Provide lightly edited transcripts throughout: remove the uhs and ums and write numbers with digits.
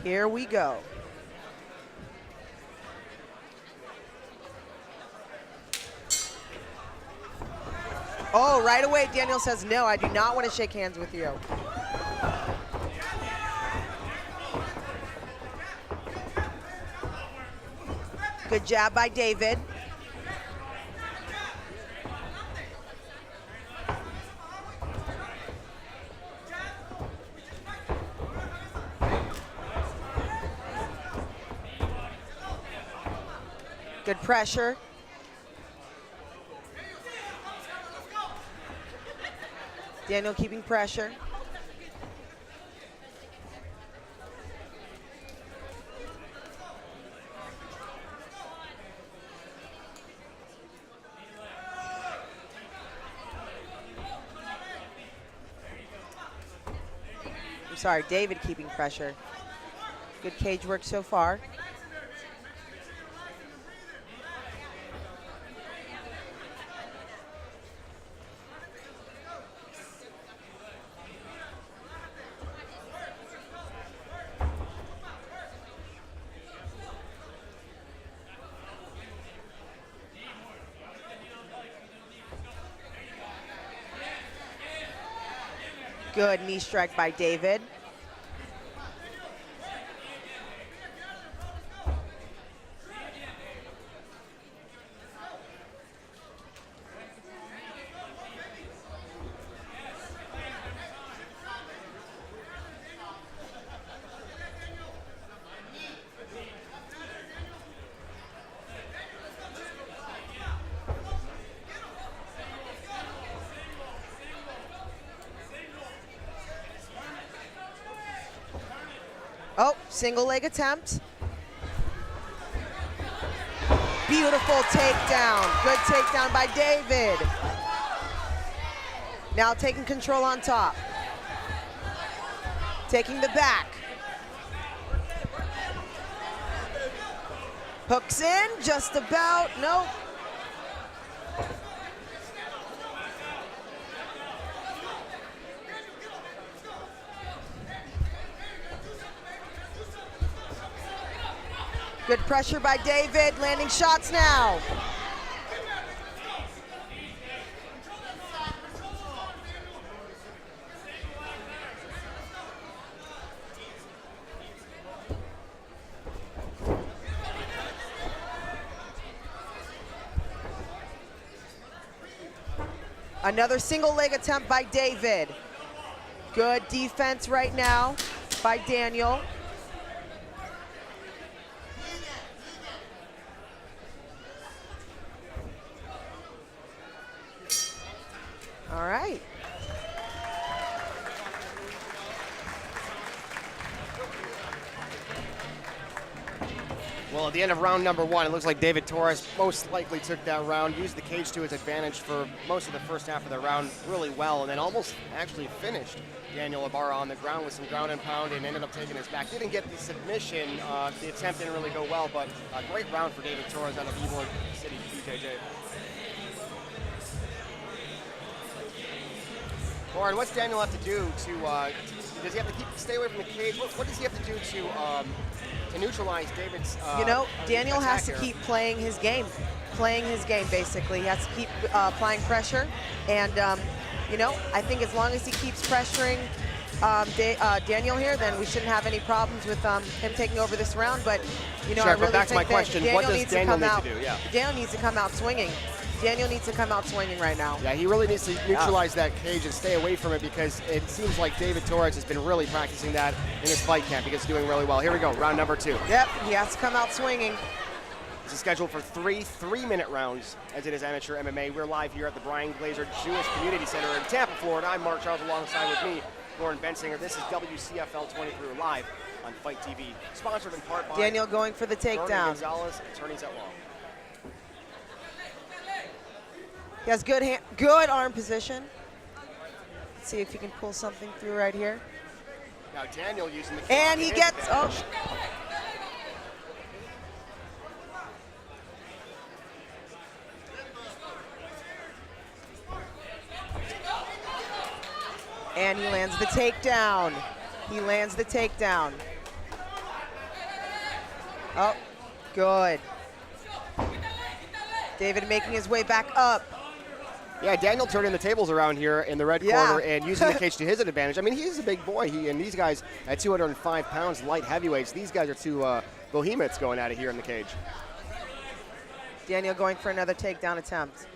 Here we go. Oh, right away, Daniel says, no, I do not want to shake hands with you. Good jab by David. Good pressure. Daniel keeping pressure. I'm sorry, David keeping pressure. Good cage work so far. Good knee strike by David. Oh, single leg attempt. Beautiful takedown. Good takedown by David. Now taking control on top. Taking the back. Hooks in, just about, nope. Good pressure by David, landing shots now. Another single leg attempt by David. Good defense right now by Daniel. All right. Well, at the end of round number one, it looks like David Torres most likely took that round, used the cage to his advantage for most of the first half of the round really well, and then almost actually finished Daniel Ibarra on the ground with some ground and pound and ended up taking his back. Didn't get the submission. The attempt didn't really go well, but a great round for David Torres out of Ybor City, BJJ. Warren, what's Daniel have to do to, does he have to stay away from the cage? What does he have to do to neutralize David's Daniel has to here? keep playing his game. Basically. He has to keep applying pressure. And, I think as long as he keeps pressuring Daniel here, then we shouldn't have any problems with him taking over this round. But, sure, I really back to my think question, that what does Daniel need to do? Yeah. Daniel needs to come out swinging. Daniel needs to come out swinging right now. Yeah, he really needs to neutralize that cage and stay away from it, because it seems like David Torres has been really practicing that in his fight camp. He's doing really well. Here we go, round number two. Yep, he has to come out swinging. This is scheduled for three-minute rounds, as it is amateur MMA. We're live here at the Brian Glazer Jewish Community Center in Tampa, Florida. I'm Mark Charles, alongside with me, Lauren Bensinger. This is WCFL 23 live on Fight TV, sponsored in part by Daniel going for the takedown. Gonzalez, attorneys at law. He has good arm position. Let's see if he can pull something through right here. Now Daniel using the cage. And he gets, And he lands the takedown. Oh, good. David making his way back up. Yeah, Daniel turning the tables around here in the red corner and using the cage to his advantage. I mean, he's a big boy. And these guys at 205 pounds, light heavyweights, these guys are two behemoths going at it here in the cage. Daniel going for another takedown attempt.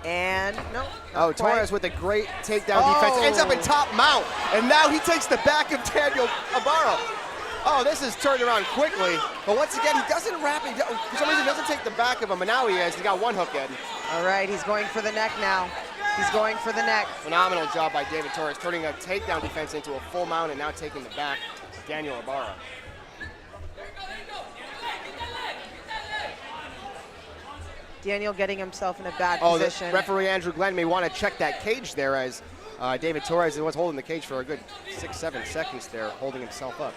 And no. Oh, Torres with a great takedown defense. Ends up in top mount. And now he takes the back of Daniel Ibarra. Oh, this is turned around quickly. But once again, he doesn't wrap it. For some reason, he doesn't take the back of him. And now he has. He got one hook in. All right, he's going for the neck now. He's going for the neck. Phenomenal job by David Torres, turning a takedown defense into a full mount and now taking the back of Daniel Ibarra. Daniel getting himself in a bad position. Referee Andrew Glenn may want to check that cage there as David Torres was holding the cage for a good 6-7 seconds there, holding himself up.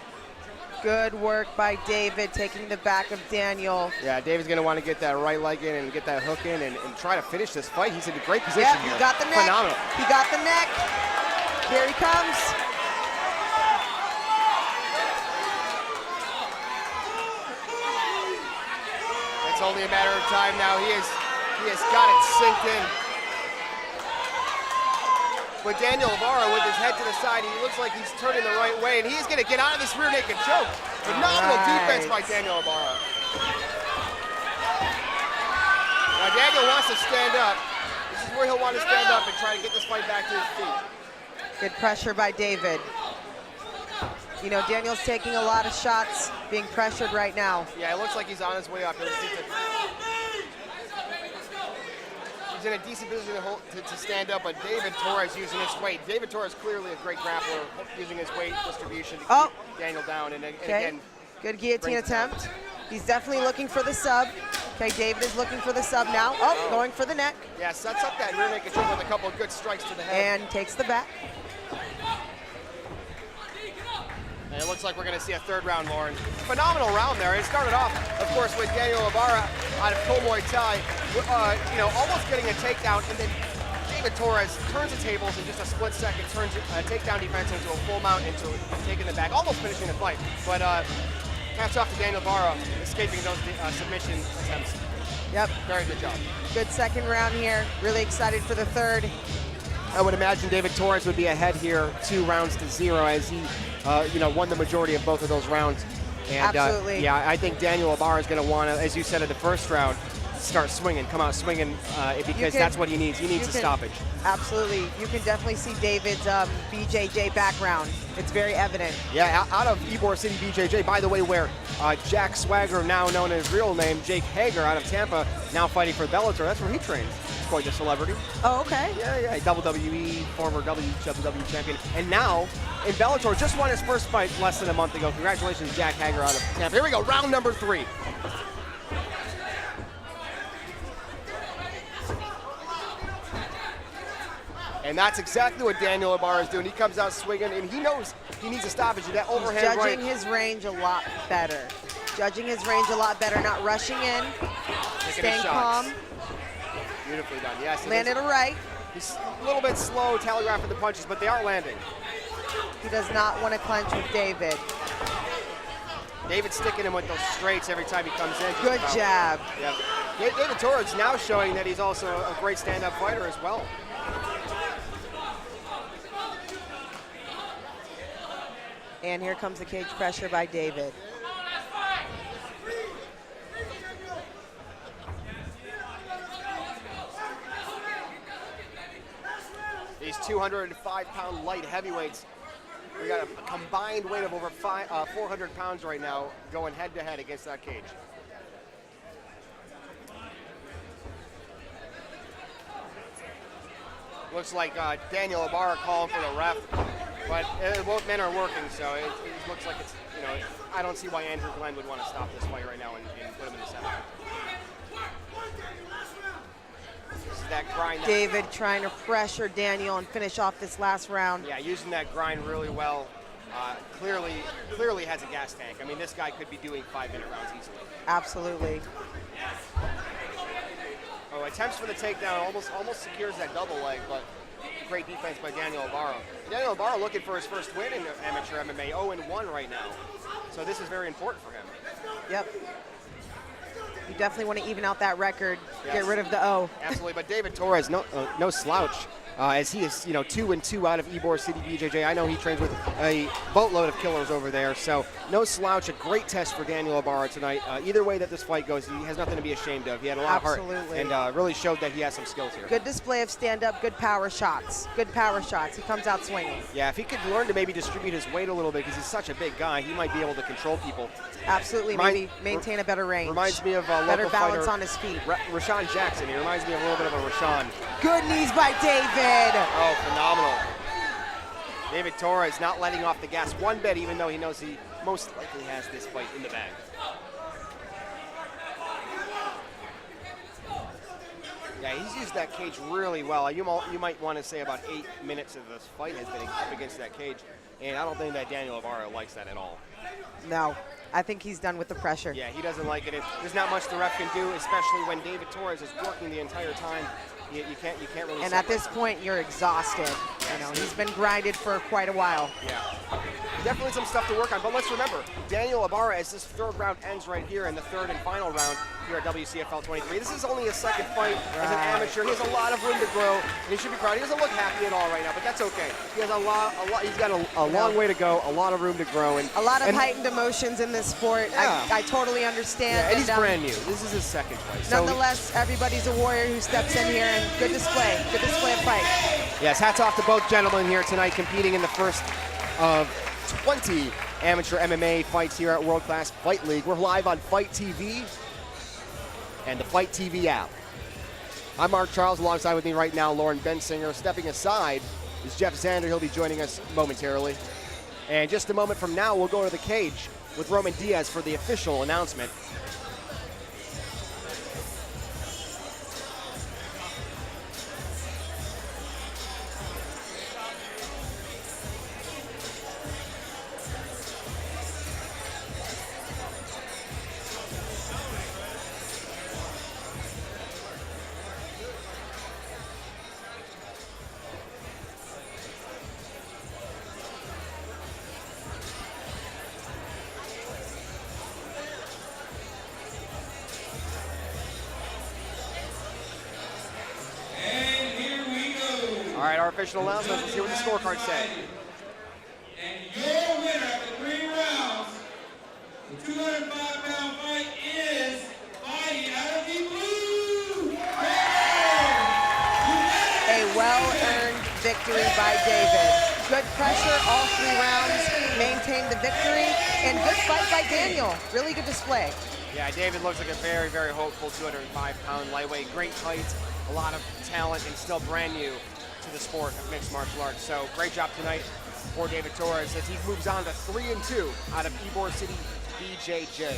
Good work by David, taking the back of Daniel. Yeah, David's going to want to get that right leg in and get that hook in and try to finish this fight. He's in a great position here. He got the neck. Phenomenal. He got the neck. Here he comes. It's only a matter of time now. He has got it synced in. But Daniel Ibarra with his head to the side, he looks like he's turning the right way, and he's going to get out of this rear naked choke. Phenomenal defense by Daniel Ibarra. Now Daniel wants to stand up. This is where he'll want to stand up and try to get this fight back to his feet. Good pressure by David. You know, Daniel's taking a lot of shots, being pressured right now. Yeah, it looks like he's on his way up. He's in a decent position to stand up, but David Torres using his weight. David Torres clearly a great grappler, using his weight distribution to keep Daniel down. And again, good guillotine attempt. He's definitely looking for the sub. Okay, David is looking for the sub now. Oh, going for the neck. Yeah, sets up that rear naked choke with a couple of good strikes to the head. And takes the back. And it looks like we're going to see a third round, Lauren. Phenomenal round there. It started off, of course, with Daniel Ibarra out of Muay Thai, almost getting a takedown, and then David Torres turns the tables in just a split second, turns a takedown defense into a full mount, into taking the back, almost finishing the fight. But hats off to Daniel Ibarra, escaping those submission attempts. Yep. Very good job. Good second round here. Really excited for the third. I would imagine David Torres would be ahead here 2-0 as he won the majority of both of those rounds. And, Absolutely. Yeah, I think Daniel Ibarra is going to want to, as you said in the first round, start swinging, come out swinging because that's what he needs. He needs a stoppage. Absolutely. You can definitely see David's BJJ background. It's very evident. Yeah, out of Ybor City, BJJ, by the way, where Jack Swagger, now known as his real name, Jake Hager out of Tampa, now fighting for Bellator. That's where he trains. He's quite a celebrity. Oh, okay. Yeah, WWE, former WCFL champion. And now in Bellator, just won his first fight less than a month ago. Congratulations, Jack Hager out of Tampa. Here we go, round number 3. And that's exactly what Daniel Ibarra is doing. He comes out swinging, and he knows he needs a stoppage. That overhand He's right. judging his range a lot better. Not rushing in, staying calm. Beautifully done, yes. Landed a right. He's a little bit slow telegraphing the punches, but they are landing. He does not want to clinch with David. David's sticking him with those straights every time he comes in. Good jab. Yeah. David Torres now showing that he's also a great stand-up fighter as well. And here comes the cage pressure by David. These 205-pound light heavyweights, we got a combined weight of over 400 pounds right now going head-to-head against that cage. Looks like Daniel Ibarra calling for the ref, but both men are working, so it looks like it's, I don't see why Andrew Glenn would want to stop this fight right now and put him in the center. This is that grind. David trying to pressure Daniel and finish off this last round. Yeah, using that grind really well. Clearly has a gas tank. I mean, this guy could be doing 5-minute rounds easily. Absolutely. Oh, attempts for the takedown almost secures that double leg, but great defense by Daniel Ibarra. Daniel Ibarra looking for his first win in amateur MMA, 0-1 right now. So this is very important for him. Yep. You definitely want to even out that record, Yes. get rid of the O. Absolutely, but David Torres, no slouch, as he is 2-2 out of Ybor City BJJ. I know he trains with a boatload of killers over there, so no slouch. A great test for Daniel Ibarra tonight. Either way that this fight goes, he has nothing to be ashamed of. He had a lot of heart and really showed that he has some skills here. Good display of stand-up, good power shots. Good power shots. He comes out swinging. Yeah, if he could learn to maybe distribute his weight a little bit, because he's such a big guy, he might be able to control people. Absolutely, maybe maintain a better range. Reminds me of a better local balance fighter, on his feet. Rashawn Jackson. He reminds me of a little bit of a Rashawn. Good knees by David. Oh, phenomenal. David Torres not letting off the gas one bit, even though he knows he most likely has this fight in the bag. Yeah, he's used that cage really well. You might want to say about 8 minutes of this fight has been up against that cage, and I don't think that Daniel Ibarra likes that at all. No, I think he's done with the pressure. Yeah, he doesn't like it. There's not much the ref can do, especially when David Torres is working the entire time. You can't really. And at this point, you're exhausted. You know, he's been grinded for quite a while. Yeah, definitely some stuff to work on. But let's remember, Daniel Ibarra, as this third round ends right here in the third and final round here at WCFL 23. This is only his second fight as an amateur. He has a lot of room to grow, and he should be proud. He doesn't look happy at all right now, but that's okay. He has a lot. He's got a long way to go, a lot of room to grow, and a lot of heightened emotions in this sport. Yeah. I totally understand. Yeah, and he's brand new. This is his second fight. Nonetheless, everybody's a warrior who steps in here, and good display of fight. Yes, hats off to both gentlemen here tonight competing in the first of 20 amateur MMA fights here at World Class Fight League. We're live on Fight TV and the Fight TV app. I'm Mark Charles, alongside with me right now, Lauren Bensinger. Stepping aside is Jeff Zander. He'll be joining us momentarily. And just a moment from now, we'll go to the cage with Roman Diaz for the official announcement. All right, our official announcement. Let's see what the scorecards say. And your winner after 3 rounds, the 205-pound fight is fighting out of the blue corner. A well-earned victory by David. Good pressure all 3 rounds, maintained the victory, and good fight by Daniel. Really good display. Yeah, David looks like a very, very hopeful 205-pound lightweight. Great fight, a lot of talent, and still brand new to the sport of mixed martial arts. So great job tonight for David Torres as he moves on to 3-2 out of Ybor City BJJ.